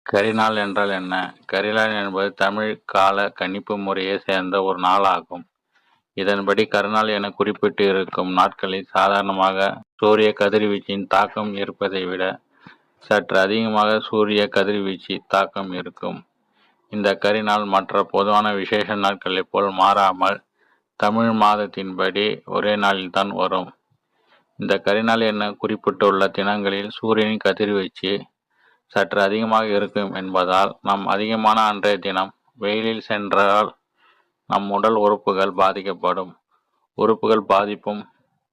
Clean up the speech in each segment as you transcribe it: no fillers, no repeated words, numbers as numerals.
கரிநாள் என்றால் என்ன? கரிநாள் என்பது தமிழ் கால கணிப்பு முறையைச் சேர்ந்த ஒரு நாள் ஆகும். இதன்படி கரிநாள் என குறிப்பிட்டு இருக்கும் நாட்களில் சாதாரணமாக சூரிய கதிர்வீச்சின் தாக்கம் இருப்பதை விட சற்று அதிகமாக சூரிய கதிர்வீச்சு தாக்கம் இருக்கும். இந்த கரிநாள் மற்ற பொதுவான விசேஷ நாட்களைப் போல் மாறாமல் தமிழ் மாதத்தின்படி ஒரே நாளில்தான் வரும். இந்த கரிநாள் என குறிப்பிட்டுள்ள தினங்களில் சூரியனின் கதிர்வீச்சு சற்று அதிகமாக இருக்கும் என்பதால் நாம் அதிகமான அன்றைய தினம் வெயிலில் சென்றால் நம் உடல் உறுப்புகள் பாதிக்கப்படும். உறுப்புகள் பாதிப்பும்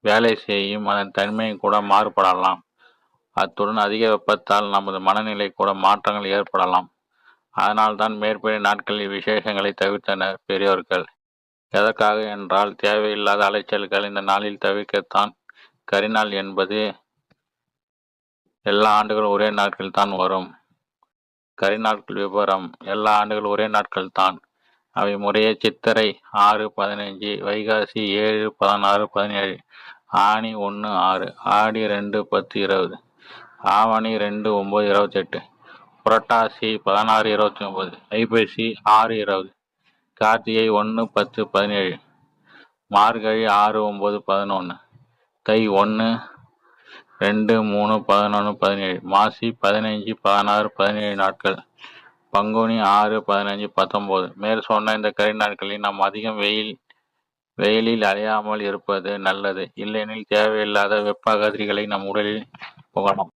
வேலை செய்யும் அதன் தன்மையும் கூட மாறுபடலாம். அத்துடன் அதிக வெப்பத்தால் நமது மனநிலை கூட மாற்றங்கள் ஏற்படலாம். அதனால்தான் மேற்படி நாட்களில் விசேஷங்களை தவிர்த்தனர் பெரியோர்கள். எதற்காக என்றால் தேவையில்லாத அலைச்சல்கள் இந்த நாளில் தவிர்க்கத்தான் கரிநாள் என்பது. எல்லா ஆண்டுகளும் ஒரே நாட்கள் தான் வரும். கரிநாட்கள் விவரம்: எல்லா ஆண்டுகளும் ஒரே நாட்கள் தான். அவை முறையே சித்திரை 6-15, வைகாசி 7-16, 17, ஆனி 1-6, ஆடி 2-10-20, ஆவணி 2-9-28, புரட்டாசி 16-29, ஐப்பசி 6-20, கார்த்திகை 1-10-17, மார்கழி 6-9-11, தை 1-2-3-11-17, மாசி 15-16-17 நாட்கள், பங்குனி 6-15-19. மேல் சொன்ன இந்த கரிநாட்களில் நாம் அதிகம் வெயிலில் அலையாமல் இருப்பது நல்லது. இல்லையெனில் தேவையில்லாத வெப்ப கதிர்களை நம் உடலில் புகலாம்.